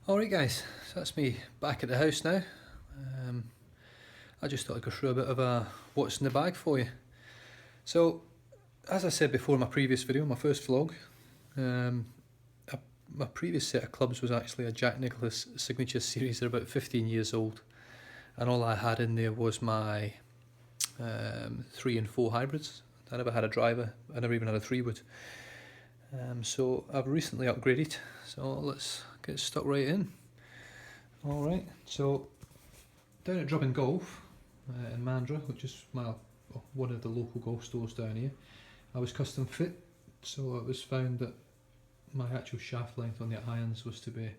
Alright guys, so that's me back at the house now. I just thought I'd go through a bit of a what's in the bag for you. So, as I said before in my previous video, my first vlog, my previous set of clubs was actually a Jack Nicklaus Signature Series. They're about 15 years old, and all I had in there was my 3 and 4 hybrids. I never had a driver, I never even had a 3-wood. So I've recently upgraded, so let's get stuck right in. Alright, so down at Drubbin Golf in Mandurah, which is one of the local golf stores down here, I was custom fit, so it was found that my actual shaft length on the irons was to be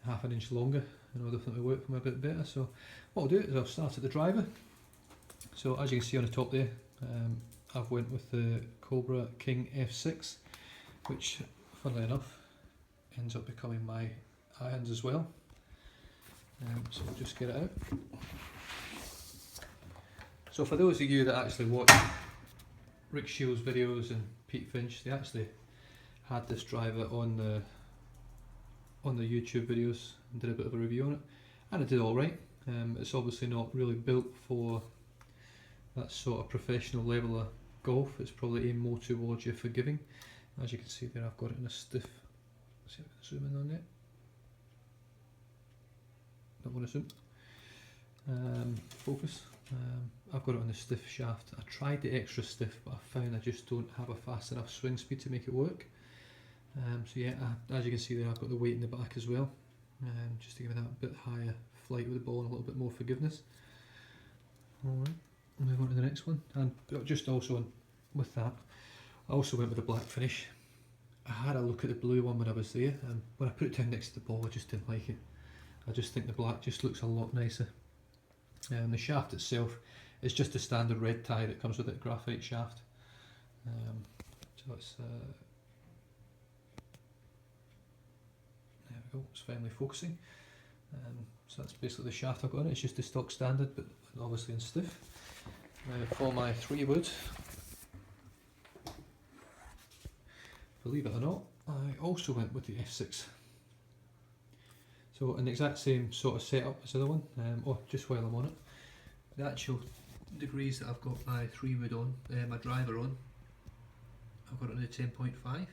half an inch longer in order for them to work for me a bit better. So what I'll do is I'll start at the driver. So as you can see on the top there, I've went with the Cobra King F6, which funnily enough ends up becoming my irons as well. So we'll just get it out. So for those of you that actually watch Rick Shields videos and Pete Finch, they actually had this driver on the YouTube videos and did a bit of a review on it, and it did alright. It's obviously not really built for that sort of professional level of golf. It's probably aimed more towards your forgiving. As you can see there, I've got it in a stiff. See if I can zoom in on it. Don't want to zoom. Focus. I've got it on the stiff shaft. I tried the extra stiff, but I found I just don't have a fast enough swing speed to make it work. So yeah, as you can see there, I've got the weight in the back as well, just to give it that bit higher flight with the ball and a little bit more forgiveness. Alright, we'll move on to the next one. And just also with that, I also went with a black finish. I had a look at the blue one when I was there, and when I put it down next to the ball, I just didn't like it. I just think the black just looks a lot nicer. The shaft itself is just a standard red tie that comes with it, graphite shaft. So it's there we go, it's finally focusing. So that's basically the shaft I've got on it. It's just the stock standard, but obviously in stiff. Now for my 3-wood, believe it or not, I also went with the F6. So an exact same sort of setup as the other one. Just while I'm on it, the actual degrees that I've got my 3-wood on, my driver on, I've got it on the 10.5.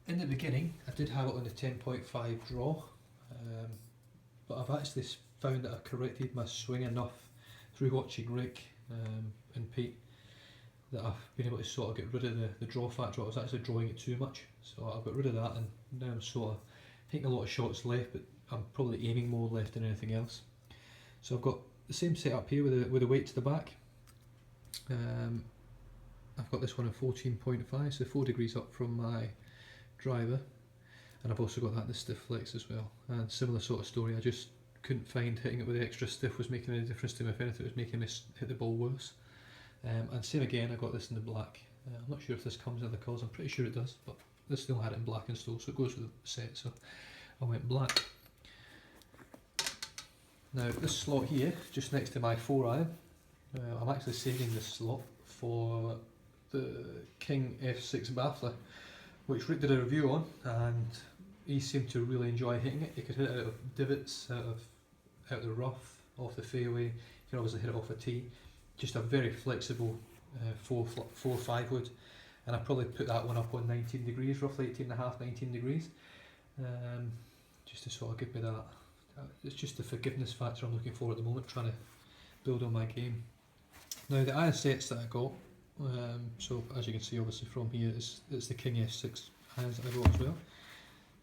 In the beginning, I did have it on the 10.5 draw, but I've actually found that I've corrected my swing enough through watching Rick and Pete that I've been able to sort of get rid of the draw factor. I was actually drawing it too much, so I've got rid of that, and now I'm sort of taking a lot of shots left, but I'm probably aiming more left than anything else. So I've got the same setup here with the weight to the back. I've got this one at 14.5, so 4 degrees up from my driver, and I've also got that in the stiff flex as well. And similar sort of story, I just couldn't find hitting it with the extra stiff was making any difference to me. If anything, it was making me hit the ball worse. And same again, I got this in the black. I'm not sure if this comes in the colours, I'm pretty sure it does, but this still had it in black and still, so it goes with the set, so I went black. Now this slot here, just next to my 4-iron, I'm actually saving this slot for the King F6 baffler, which Rick did a review on, and he seemed to really enjoy hitting it. He could hit it out of divots, out of the rough, off the fairway. You can obviously hit it off a tee. Just a very flexible 4-5 wood, and I probably put that one up on 19 degrees, roughly 18.5, 19 degrees, just to sort of give me that. It's just the forgiveness factor I'm looking for at the moment, trying to build on my game. Now the iron sets that I got, so as you can see obviously from here, it's the King F6 irons that I got as well.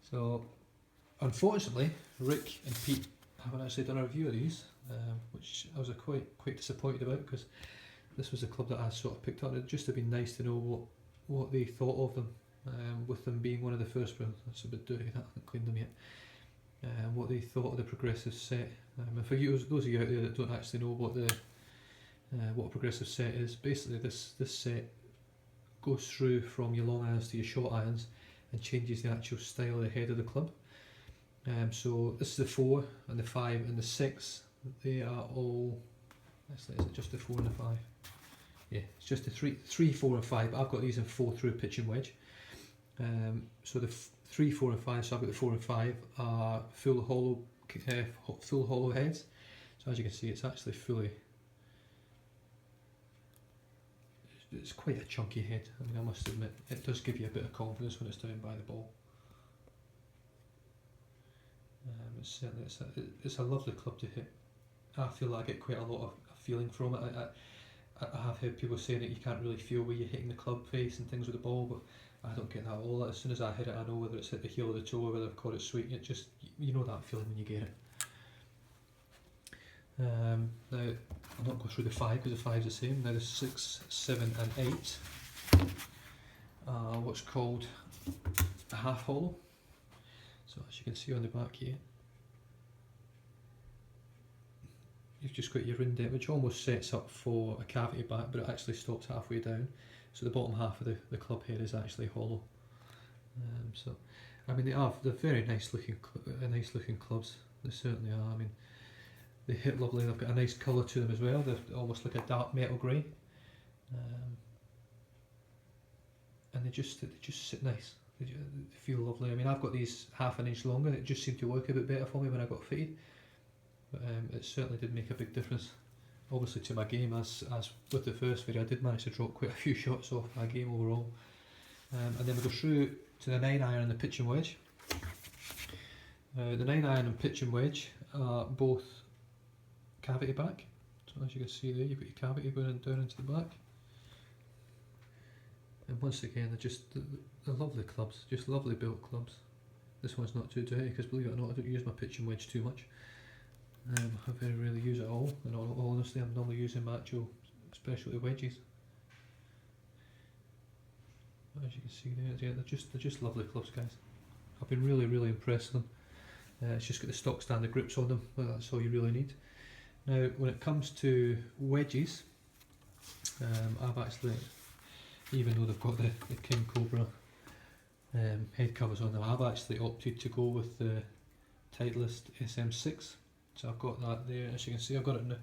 So unfortunately Rick and Pete haven't actually done a review of these, which I was quite disappointed about, because this was a club that I sort of picked up. It'd just have been nice to know what they thought of them, with them being one of the first ones. That's a bit dirty, that I haven't cleaned them yet. What they thought of the progressive set. And for you, those of you out there that don't actually know what a progressive set is, basically this set goes through from your long irons to your short irons and changes the actual style of the head of the club. So this is the 4 and the 5 and the 6. They are all. Is it just the 4 and the 5? Yeah, it's just the 3, 4 and 5. But I've got these in 4 through pitch and wedge. So the 3, 4 and 5, so I've got the 4 and 5 are full hollow heads. So as you can see, it's actually fully, it's quite a chunky head. I mean, I must admit, it does give you a bit of confidence when it's down by the ball. It's certainly, it's a lovely club to hit. I feel like I get quite a lot of feeling from it. I have heard people saying that you can't really feel where you're hitting the club face and things with the ball, but I don't get that at all. As soon as I hit it, I know whether it's hit the heel of the toe or whether I've caught it sweet. It just, you know that feeling when you get it. Now, I'm not going through the 5 because the 5 is the same. Now the 6, 7 and 8 are what's called a half hollow. So as you can see on the back here, you've just got your indent, which almost sets up for a cavity back, but it actually stops halfway down. So the bottom half of the club head is actually hollow. So, I mean, they're very nice looking clubs. They certainly are. I mean, they hit lovely. They've got a nice colour to them as well. They're almost like a dark metal grey, and they just sit nice. They feel lovely. I mean, I've got these half an inch longer. It just seemed to work a bit better for me when I got fitted. But it certainly did make a big difference. Obviously to my game, as with the first video, I did manage to drop quite a few shots off my game overall. And then we go through to the 9 iron and the pitching wedge. The 9 iron and pitching wedge are both cavity back. So as you can see there, you've got your cavity going down into the back. And once again, they're just they're lovely clubs, just lovely built clubs. This one's not too dirty because, believe it or not, I don't use my pitching wedge too much. I very rarely use it at all, and honestly I'm normally using my actual specialty wedges. As you can see there, yeah, they're just lovely clubs, guys. I've been really impressed with them. It's just got the stock standard grips on them, but that's all you really need. Now when it comes to wedges, I've actually, even though they've got the King Cobra head covers on them, I've actually opted to go with the Titleist SM6. So I've got that there. As you can see, I've got it in the,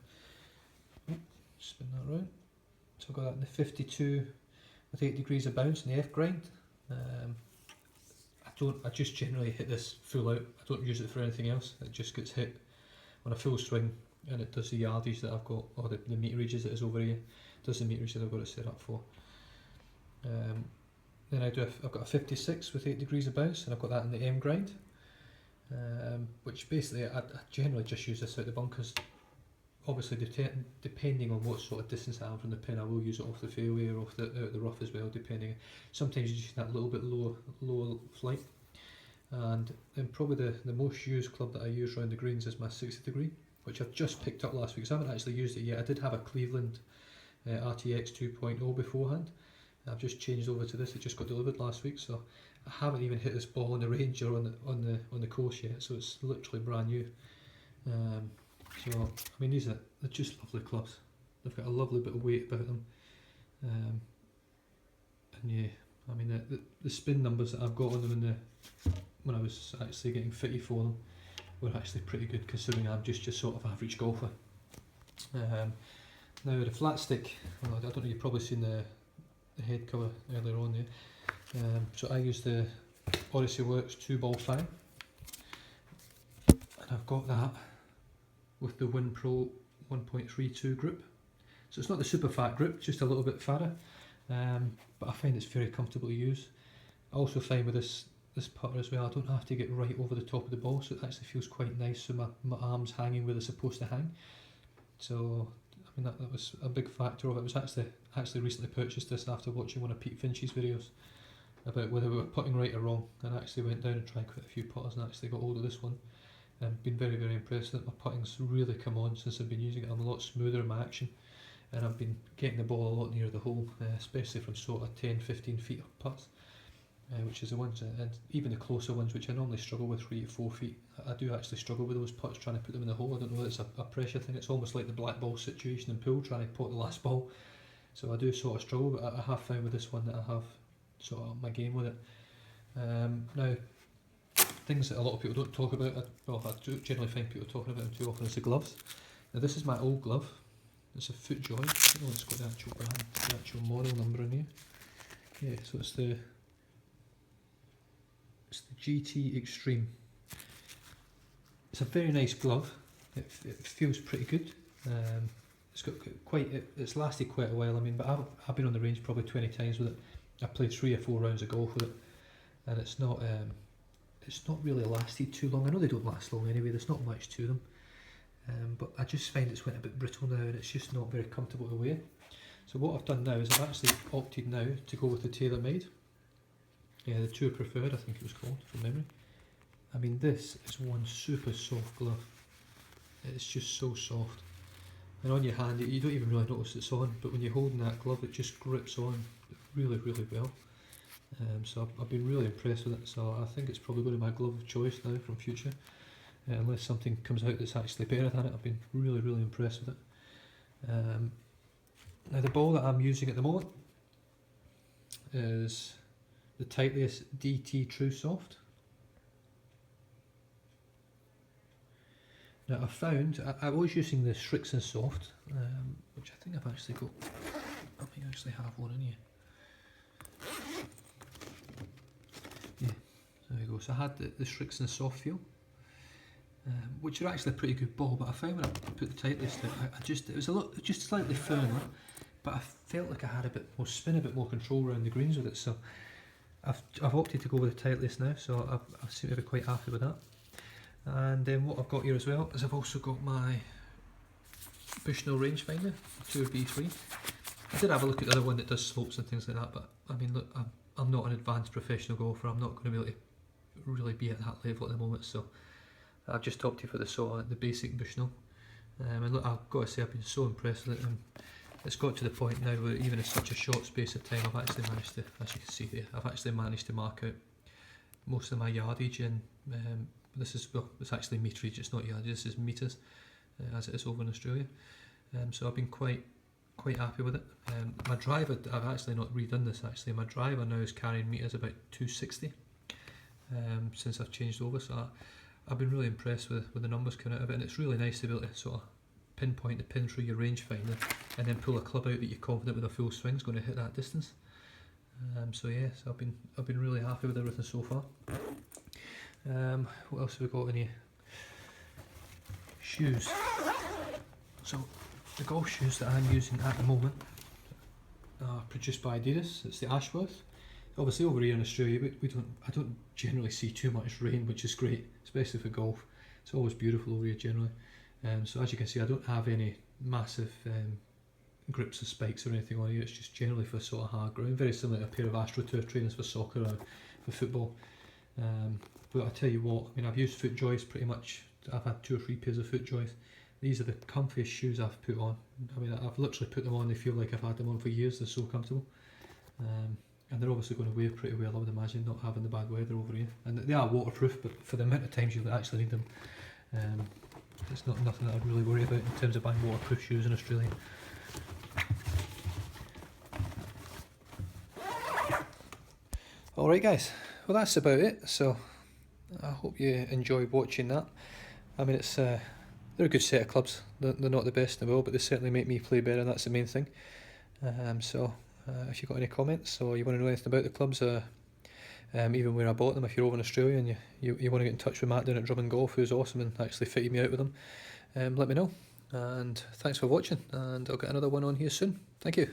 spin that round. So I've got that in the 52 with 8 degrees of bounce in the F grind. I just generally hit this full out. I don't use it for anything else. It just gets hit on a full swing, and it does the yardage that I've got, or the meterages that is over here. It does the meterage that I've got it set up for. Then I've got a 56 with 8 degrees of bounce, and I've got that in the M grind. Which basically I generally just use this out the bunkers. Obviously depending on what sort of distance I am from the pin, I will use it off the fairway or off out the rough as well, depending. Sometimes you just need that little bit lower flight. And then probably the most used club that I use around the greens is my 60 degree, which I've just picked up last week, so I haven't actually used it yet. I did have a Cleveland RTX 2.0 beforehand. I've just changed over to this. It just got delivered last week, so I haven't even hit this ball on the range or on the course yet. So it's literally brand new. So I mean, they're just lovely clubs. They've got a lovely bit of weight about them, and yeah, I mean the spin numbers that I've got on them when I was actually getting fitted for them were actually pretty good, considering I'm just your sort of average golfer. Now the flat stick, well, I don't know, you've probably seen the head cover earlier on there. So I use the Odyssey Works 2-ball fan, and I've got that with the WinPro 1.32 grip. So it's not the super fat grip, just a little bit fatter, but I find it's very comfortable to use. I also find with this putter as well, I don't have to get right over the top of the ball, so it actually feels quite nice, so my arm's hanging where they're supposed to hang. So I mean that was a big factor of it. I was actually recently purchased this after watching one of Pete Finch's videos about whether we were putting right or wrong, and I actually went down and tried quite a few putters and actually got hold of this one. Been very impressed that my putting's really come on since I've been using it. I'm a lot smoother in my action, and I've been getting the ball a lot nearer the hole, especially from sort of 10-15 feet up putts, which is the ones, and even the closer ones, which I normally struggle with 3 to 4 feet. I do actually struggle with those putts trying to put them in the hole. I don't know whether it's a pressure thing. It's almost like the black ball situation in pool, trying to pot the last ball. So I do sort of struggle, but I have found with this one that I have sort of my game with it. Now, things that a lot of people don't talk about, well, I do generally find people talking about them too often, is the gloves. Now this is my old glove. It's a FootJoy. Oh, it's got the actual brand, the actual model number in here. Yeah, so it's the It's the GT Extreme. It's a very nice glove. It feels pretty good. It's got it's lasted quite a while. I mean, but I've been on the range probably 20 times with it. I played 3 or 4 rounds of golf with it, and it's not really lasted too long. I know they don't last long anyway. There's not much to them, but I just find it's went a bit brittle now, and it's just not very comfortable to wear. So what I've done now is I've actually opted now to go with the TaylorMade. Yeah, the Tour Preferred, I think it was called from memory. I mean, this is one super soft glove. It's just so soft. And on your hand, you don't even really notice it's on, but when you're holding that glove, it just grips on really, really well. So I've been really impressed with it. So I think it's probably going to be my glove of choice now from future. Unless something comes out that's actually better than it. I've been really, really impressed with it. Now the ball that I'm using at the moment is the Titleist DT True Soft. Now I found, I was using the Srixon Soft, which I think I've actually got, I might actually have one in here. Yeah, there we go. So I had the Srixon Soft Feel, which are actually a pretty good ball, but I found when I put the Titleist in, it was just slightly firmer, but I felt like I had a bit more spin, a bit more control around the greens with it, so I've opted to go with the Titleist now, so I seem to be quite happy with that. And then what I've got here as well is I've also got my Bushnell rangefinder, Tour B3. I did have a look at the other one that does slopes and things like that, but I mean, look, I'm not an advanced professional golfer. I'm not going to be able to really be at that level at the moment, so I've just opted for the basic Bushnell. And look, I've got to say I've been so impressed with it, and it's got to the point now where even in such a short space of time, I've actually managed to, as you can see here, I've actually managed to mark out most of my yardage, and it's actually meterage, it's not yardage, this is meters, as it is over in Australia. So I've been quite happy with it. My driver, I've actually not redone this actually, my driver now is carrying meters about 260 since I've changed over, so I've been really impressed with the numbers coming out of it, and it's really nice to be able to sort of pinpoint the pin through your rangefinder and then pull a club out that you're confident with a full swing is going to hit that distance. So yeah, so I've been really happy with everything so far. What else have we got in here? Shoes. So the golf shoes that I'm using at the moment are produced by Adidas. It's the Ashworth. Obviously over here in Australia I don't generally see too much rain, which is great, especially for golf. It's always beautiful over here generally. So as you can see, I don't have any massive grips or spikes or anything on here. It's just generally for sort of hard ground, very similar to a pair of AstroTurf trainers for soccer or for football. But I tell you what, I mean, I've used FootJoys pretty much. I've had 2 or 3 pairs of FootJoys. These are the comfiest shoes I've put on. I mean, I've literally put them on, they feel like I've had them on for years, they're so comfortable. And they're obviously going to wear pretty well, I would imagine, not having the bad weather over here. And they are waterproof, but for the amount of times you actually need them, it's not nothing that I'd really worry about in terms of buying waterproof shoes in Australia. Alright guys, well that's about it, so I hope you enjoyed watching that. I mean, they're a good set of clubs. They're not the best in the world, but they certainly make me play better, and that's the main thing. So if you've got any comments or you want to know anything about the clubs, even where I bought them, if you're over in Australia and you want to get in touch with Matt down at Drummond Golf, who's awesome and actually fitted me out with them, let me know. And thanks for watching, and I'll get another one on here soon. Thank you.